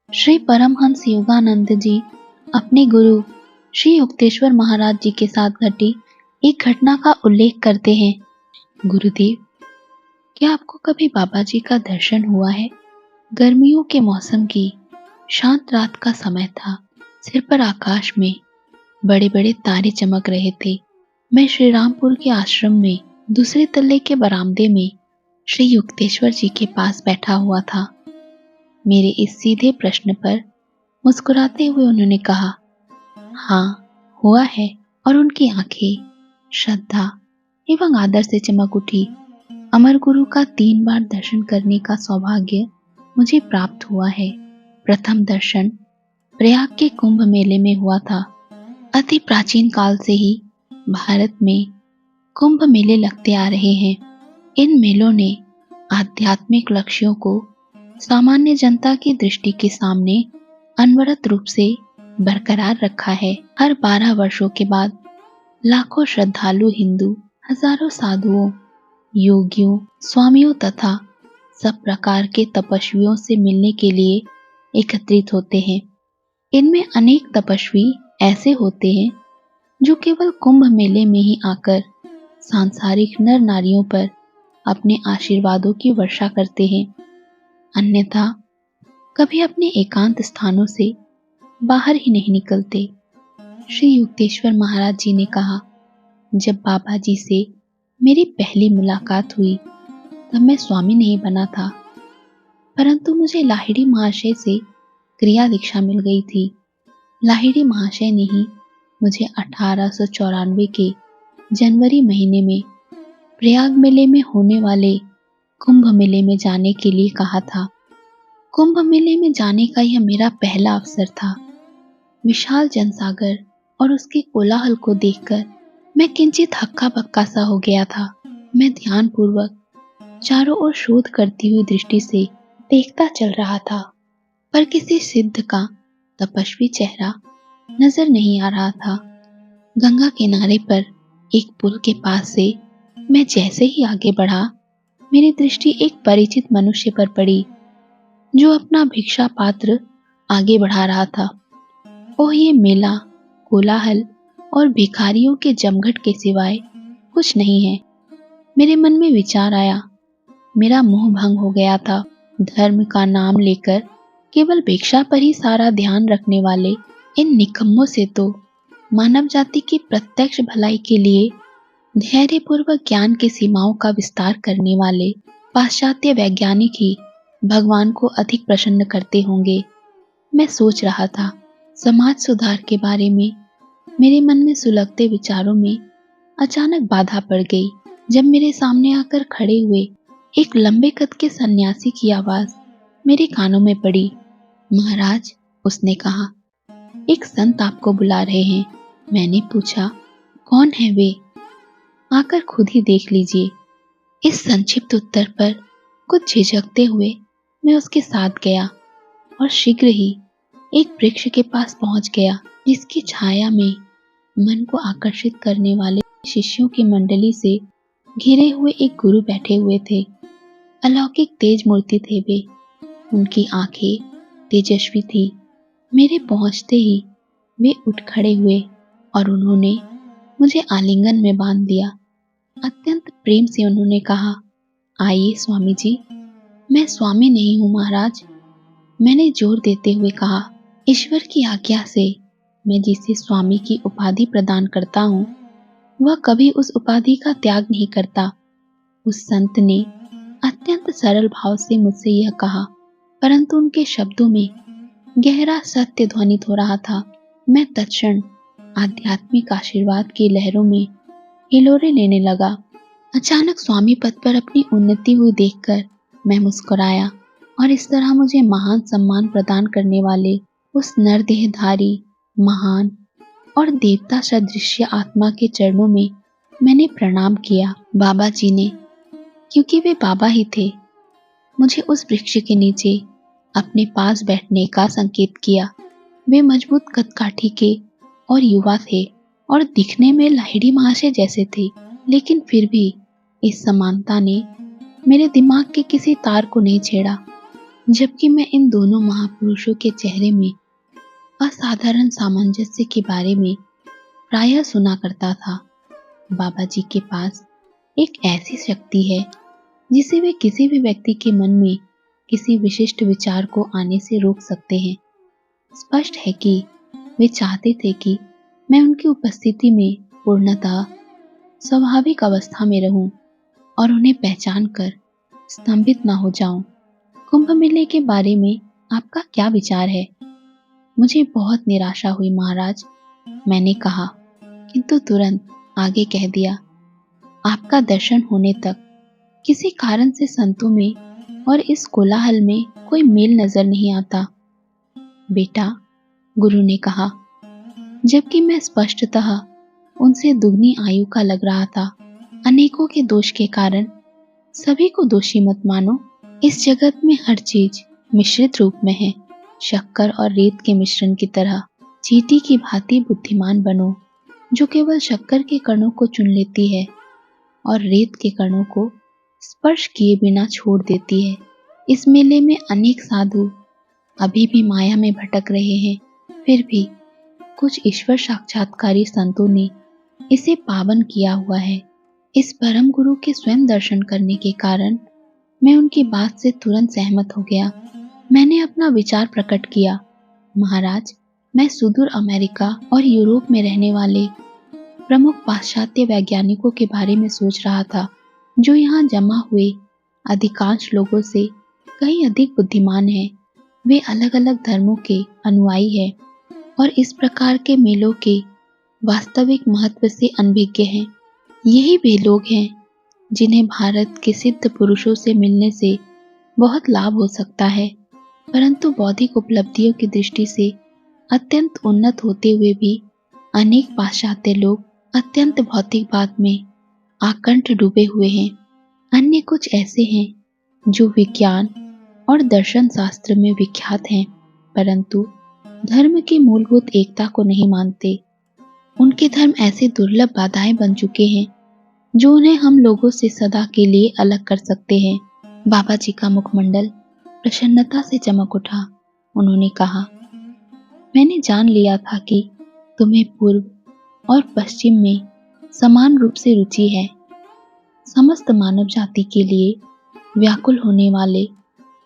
श्री परमहंस योगानंद जी अपने गुरु श्री युक्तेश्वर महाराज जी के साथ घटी एक घटना का उल्लेख करते हैं। गुरुदेव, क्या आपको कभी बाबा जी का दर्शन हुआ है? गर्मियों के मौसम की शांत रात का समय था। सिर पर आकाश में बड़े बड़े तारे चमक रहे थे। मैं श्री रामपुर के आश्रम में दूसरे तल्ले के बरामदे में श्री युक्तेश्वर जी के पास बैठा हुआ था। मेरे इस सीधे प्रश्न पर मुस्कुराते हुए उन्होंने कहा, हाँ, हुआ है। और उनकी आंखें श्रद्धा एवं आदर से चमक उठी। अमर गुरु का 3 बार दर्शन करने का सौभाग्य मुझे प्राप्त हुआ है। प्रथम दर्शन प्रयाग के कुंभ मेले में हुआ था। अति प्राचीन काल से ही भारत में कुंभ मेले लगते आ रहे हैं। इन मेलों ने आध्यात्मिक लक्ष्यों को सामान्य जनता की दृष्टि के सामने अनवरत रूप से बरकरार रखा है। हर 12 वर्षों के बाद लाखों श्रद्धालु हिंदू हजारों साधुओं, योगियों, स्वामियों तथा सब प्रकार के तपस्वियों से मिलने के लिए एकत्रित होते हैं। इनमें अनेक तपस्वी ऐसे होते हैं जो केवल कुंभ मेले में ही आकर सांसारिक नर नारियों पर अपने आशीर्वादों की वर्षा करते हैं, अन्यथा कभी अपने एकांत स्थानों से बाहर ही नहीं निकलते। श्री युक्तेश्वर महाराज जी ने कहा, जब बाबा जी से मेरी पहली मुलाकात हुई तब मैं स्वामी नहीं बना था, परंतु मुझे लाहिड़ी महाशय से क्रिया दीक्षा मिल गई थी। लाहिड़ी महाशय ने ही मुझे 1894 के जनवरी महीने में प्रयाग मेले में होने वाले कुंभ मेले में जाने के लिए कहा था। कुंभ मेले में जाने का यह मेरा पहला अवसर था। विशाल जनसागर और उसके कोलाहल को देखकर मैं किंचित हक्का बक्का सा हो गया था। मैं ध्यान पूर्वक चारों ओर शोध करती हुई दृष्टि से देखता चल रहा था, पर किसी सिद्ध का तपस्वी चेहरा नजर नहीं आ रहा था। गंगा किनारे पर एक पुल के पास से मैं जैसे ही आगे बढ़ा, मेरी दृष्टि एक परिचित मनुष्य पर पड़ी जो अपना भिक्षा पात्र आगे बढ़ा रहा था। ओह, ये मेला, कोलाहल और भिखारियों के जमघट के सिवाय कुछ नहीं है। मेरे मन में विचार आया। मेरा मोह भंग हो गया था। धर्म का नाम लेकर केवल भिक्षा पर ही सारा ध्यान रखने वाले इन निकम्मों से तो मानव जाति की प्रत्यक्ष भलाई के लिए धैर्यपूर्वक ज्ञान की सीमाओं का विस्तार करने वाले पाश्चात्य वैज्ञानिक ही भगवान को अधिक प्रसन्न करते होंगे। मैं सोच रहा था। समाज सुधार के बारे में मेरे मन में सुलगते विचारों में अचानक बाधा पड़ गई, जब मेरे सामने आकर खड़े हुए एक लंबे कद के सन्यासी की आवाज मेरे कानों में पड़ी। महाराज, उसने कहा, एक संत आपको बुला रहे हैं। मैंने पूछा, कौन है वे? आकर खुद ही देख लीजिए। इस संक्षिप्त उत्तर पर कुछ झिझकते हुए मैं उसके साथ गया और शीघ्र ही एक वृक्ष के पास पहुंच गया, जिसकी छाया में मन को आकर्षित करने वाले शिष्यों की मंडली से घिरे हुए एक गुरु बैठे हुए थे। अलौकिक तेज मूर्ति थे वे। उनकी आंखें तेजस्वी थी। मेरे पहुंचते ही वे उठ खड़े हुए और उन्होंने मुझे आलिंगन में बांध दिया। अत्यंत प्रेम से उन्होंने कहा, आइए स्वामी जी। मैं स्वामी नहीं हूँ महाराज, मैंने जोर देते हुए कहा। ईश्वर की आज्ञा से मैं जिसे स्वामी की उपाधि प्रदान करता हूँ, वह कभी उस उपाधि का त्याग नहीं करता। उस संत ने अत्यंत सरल भाव से मुझसे यह कहा, परंतु उनके शब्दों में गहरा सत्य ध्वनित हो रहा था। मैं तत्क्षण आध्यात्मिक आशीर्वाद की लहरों में हिलोरे लेने लगा। अचानक स्वामी पद पर अपनी उन्नति हुई देखकर मैं मुस्कुराया और इस तरह मुझे महान सम्मान प्रदान करने वाले उस नरदेहधारी, महान और देवता सदृश आत्मा के चरणों में मैंने प्रणाम किया। बाबा जी ने, क्योंकि वे बाबा ही थे, मुझे उस वृक्ष के नीचे अपने पास बैठने का संकेत किया। वे मजबूत कदकाठी के और युवा थे और दिखने में लाहिड़ी महाशय जैसे थे, लेकिन फिर भी इस समानता ने मेरे दिमाग के किसी तार को नहीं छेड़ा। जबकि मैं इन दोनों महापुरुषों के चेहरे में असाधारण सामंजस्य के बारे में प्रायः सुना करता था। बाबा जी के पास एक ऐसी शक्ति है जिसे वे किसी भी व्यक्ति के मन में किसी विशिष्ट विचार को आने से रोक सकते हैं। स्पष्ट है कि वे चाहते थे कि मैं उनकी उपस्थिति में पूर्णतः स्वाभाविक अवस्था में रहूं और उन्हें पहचान कर स्तंभित न हो जाऊं। कुंभ मेले के बारे में आपका क्या विचार है? मुझे बहुत निराशा हुई महाराज, मैंने कहा, किंतु तुरंत आगे कह दिया, आपका दर्शन होने तक किसी कारण से संतों में और इस कोलाहल में कोई मेल नजर नहीं आता। बेटा, गुरु ने कहा, जबकि मैं स्पष्टतः उनसे दुगनी आयु का लग रहा था। अनेकों के दोष के कारण सभी को दोषी मत मानो। इस जगत में हर चीज मिश्रित रूप में है। शक्कर और रेत के मिश्रण की तरह चींटी की भांति बुद्धिमान बनो, जो केवल शक्कर के कणों को चुन लेती है और रेत के कणों को स्पर्श किए बिना छोड़ देती है। इस मेले में अनेक साधु अभी भी माया में भटक रहे हैं, फिर भी कुछ ईश्वर साक्षात्कारी संतों ने इसे पावन किया हुआ है। इस परम गुरु के स्वयं दर्शन करने के कारण मैं उनकी बात से तुरंत सहमत हो गया। मैंने अपना विचार प्रकट किया, महाराज, मैं सुदूर अमेरिका और यूरोप में रहने वाले प्रमुख पाश्चात्य वैज्ञानिकों के बारे में सोच रहा था, जो यहाँ जमा हुए अधिकांश लोगों से कहीं अधिक बुद्धिमान हैं। वे अलग अलग धर्मों के अनुयायी हैं और इस प्रकार के मेलों के वास्तविक महत्व से अनभिज्ञ हैं। यही वे लोग हैं जिन्हें भारत के सिद्ध पुरुषों से मिलने से बहुत लाभ हो सकता है, परंतु बौद्धिक उपलब्धियों की दृष्टि से अत्यंत उन्नत होते हुए भी अनेक पाश्चात्य लोग अत्यंत भौतिकवाद में आकंठ डूबे हुए हैं। अन्य कुछ ऐसे हैं जो विज्ञान और दर्शन शास्त्र में विख्यात हैं, परंतु धर्म की मूलभूत एकता को नहीं मानते। उनके धर्म ऐसे दुर्लभ बाधाएं बन चुके हैं जो उन्हें हम लोगों से सदा के लिए अलग कर सकते हैं। बाबा जी का मुखमंडल प्रसन्नता से चमक उठा। उन्होंने कहा, मैंने जान लिया था कि तुम्हें पूर्व और पश्चिम में समान रूप से रुचि है। समस्त मानव जाति के लिए व्याकुल होने वाले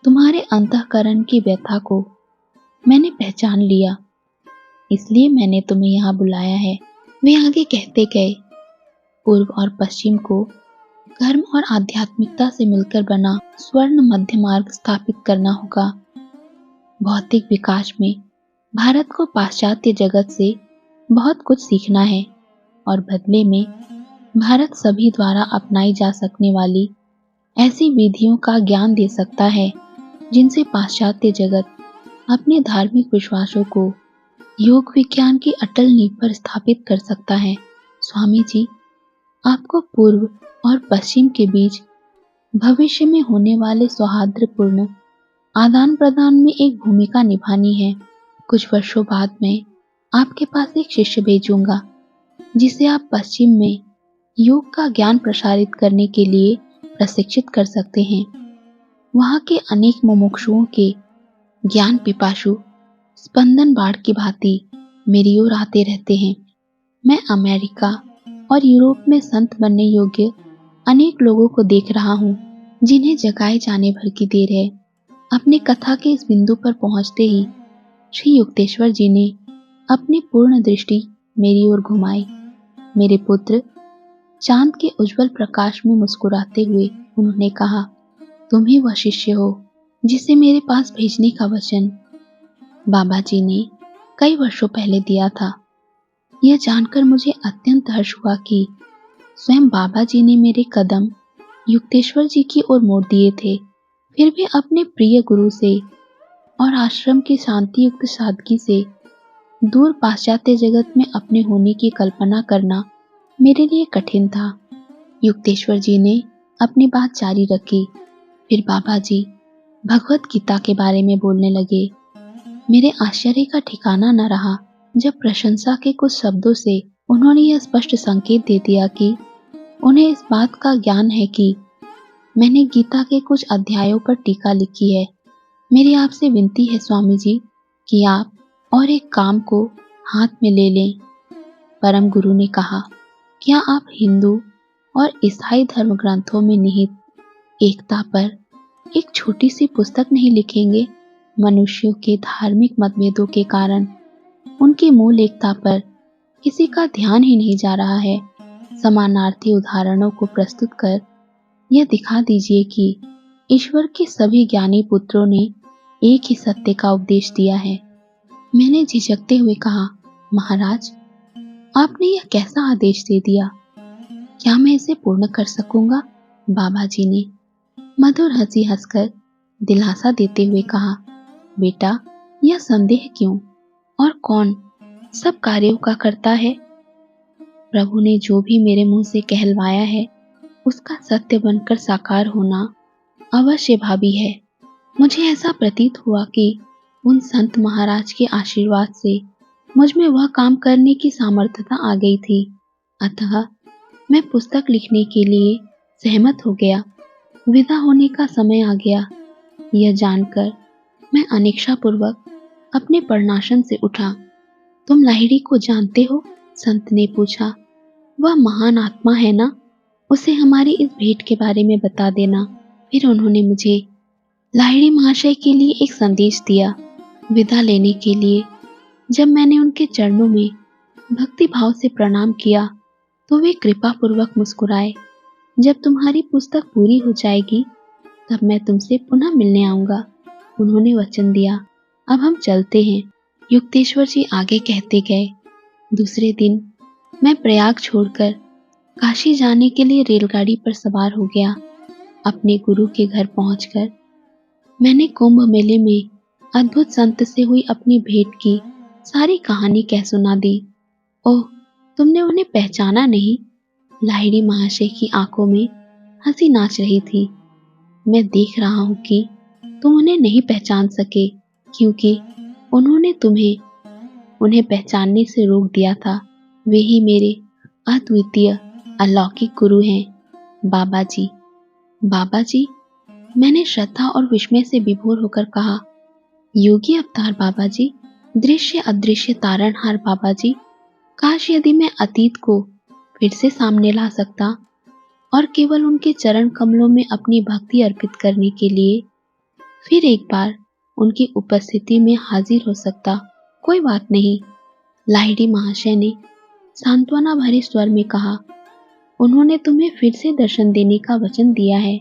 तुम्हारे अंतःकरण की व्यथा को मैंने पहचान लिया, इसलिए मैंने तुम्हें यहाँ बुलाया है। वे आगे कहते गए, पूर्व और पश्चिम को धर्म और आध्यात्मिकता से मिलकर बना स्वर्ण मध्य मार्ग स्थापित करना होगा। भौतिक विकास में भारत को पाश्चात्य जगत से बहुत कुछ सीखना है और बदले में भारत सभी द्वारा अपनाई जा सकने वाली ऐसी विधियों का ज्ञान दे सकता है जिनसे पाश्चात्य जगत अपने धार्मिक विश्वासों को योग विज्ञान की अटल नींव पर स्थापित कर सकता है। स्वामी जी, आपको पूर्व और पश्चिम के बीच भविष्य में होने वाले सौहार्दपूर्ण आदान प्रदान में एक भूमिका निभानी है। कुछ वर्षों बाद मैं आपके पास एक शिष्य भेजूंगा जिसे आप पश्चिम में योग का ज्ञान प्रसारित करने के लिए प्रशिक्षित कर सकते हैं। वहाँ के अनेक मुमुक्षुओं के ज्ञान पिपासु स्पंदन बाढ़ की भांति मेरी ओर आते रहते हैं। मैं अमेरिका और यूरोप में संत बनने योग्य अनेक लोगों को देख रहा हूँ जिन्हें जगाए जाने भर की देर है। अपनी कथा के इस बिंदु पर पहुँचते ही श्री युक्तेश्वर जी ने अपनी पूर्ण दृष्टि मेरी ओर घुमाई। मेरे पुत्र, चांद के उज्जवल प्रकाश में मुस्कुराते हुए उन्होंने कहा, तुम ही वह शिष्य हो जिसे मेरे पास भेजने का वचन बाबा जी ने कई वर्षों पहले दिया था। यह जानकर मुझे अत्यंत हर्ष हुआ कि स्वयं बाबा जी ने मेरे कदम युक्तेश्वर जी की ओर मोड़ दिए थे। फिर भी अपने प्रिय गुरु से और आश्रम की शांति युक्त सादगी से दूर पाश्चात्य जगत में अपने होने की कल्पना करना मेरे लिए कठिन था। युक्तेश्वर जी ने अपनी बात जारी रखी। फिर बाबा जी भगवत गीता के बारे में बोलने लगे। मेरे आश्चर्य का ठिकाना न रहा जब प्रशंसा के कुछ शब्दों से उन्होंने यह स्पष्ट संकेत दे दिया कि उन्हें इस बात का ज्ञान है कि मैंने गीता के कुछ अध्यायों पर टीका लिखी है मेरी आपसे विनती है स्वामी जी कि आप और एक काम को हाथ में ले लें। परम गुरु ने कहा, क्या आप हिंदू और ईसाई धर्म ग्रंथों में निहित एकता पर एक छोटी सी पुस्तक नहीं लिखेंगे? मनुष्यों के धार्मिक मतभेदों के कारण उनकी मूल एकता पर किसी का ध्यान ही नहीं जा रहा है। समानार्थी उदाहरणों को प्रस्तुत कर यह दिखा दीजिए कि ईश्वर के सभी ज्ञानी पुत्रों ने एक ही सत्य का उपदेश दिया है। मैंने झिझकते हुए कहा, महाराज, आपने यह कैसा आदेश दे दिया? क्या मैं इसे पूर्ण कर सकूंगा? बाबा जी ने मधुर हंसी हंसकर दिलासा देते हुए कहा, बेटा, यह संदेह क्यों? और कौन सब कार्यों का करता है? प्रभु ने जो भी मेरे मुंह से कहलवाया है उसका सत्य बनकर साकार होना अवश्य भावी है। मुझे ऐसा प्रतीत हुआ कि उन संत महाराज के आशीर्वाद से मुझ में वह काम करने की सामर्थ्यता आ गई थी। अतः मैं पुस्तक लिखने के लिए सहमत हो गया। विदा होने का समय आ गया। यह जानकर मैं अनिच्छापूर्वक अपने पर्णासन से उठा। तुम लाहिड़ी को जानते हो? संत ने पूछा। वह महान आत्मा है ना? उसे हमारी इस भेंट के बारे में बता देना। फिर उन्होंने मुझे लाहिड़ी महाशय के लिए एक संदेश दिया। विदा लेने के लिए जब मैंने उनके चरणों में भक्ति भाव से प्रणाम किया तो वे कृपा पूर्वक मुस्कुराए। जब तुम्हारी पुस्तक पूरी हो जाएगी तब मैं तुमसे पुनः मिलने आऊंगा। उन्होंने वचन दिया। अब हम चलते हैं। युक्तेश्वर जी आगे कहते गए। दूसरे दिन मैं प्रयाग छोड़कर काशी जाने के लिए रेलगाड़ी पर सवार हो गया। अपने गुरु के घर पहुंचकर मैंने कुंभ मेले में अद्भुत संत से हुई अपनी भेंट की सारी कहानी कह सुना दी। ओह, तुमने उन्हें पहचाना नहीं? लाहिड़ी महाशय की आंखों में हंसी नाच रही थी। मैं देख रहा हूं कि तुम उन्हें नहीं पहचान सके क्योंकि उन्होंने तुम्हें उन्हें पहचानने से रोक दिया था। वे ही मेरे अद्वितीय अलौकिक गुरु हैं, बाबा जी। बाबा जी, मैंने श्रद्धा और विस्मय से विभोर होकर कहा। योगी अवतार बाबा जी, दृश्य अदृश्य तारणहार बाबा जी, काश यदि मैं अतीत को फिर से सामने ला सकता और केवल उनके चरण कमलों में अपनी भक्ति अर्पित करने के लिए फिर एक बार उनकी उपस्थिति में हाजिर हो सकता। कोई बात नहीं, लाहिड़ी महाशय ने सांत्वना भरे स्वर में कहा। उन्होंने तुम्हें फिर से दर्शन देने का वचन दिया है।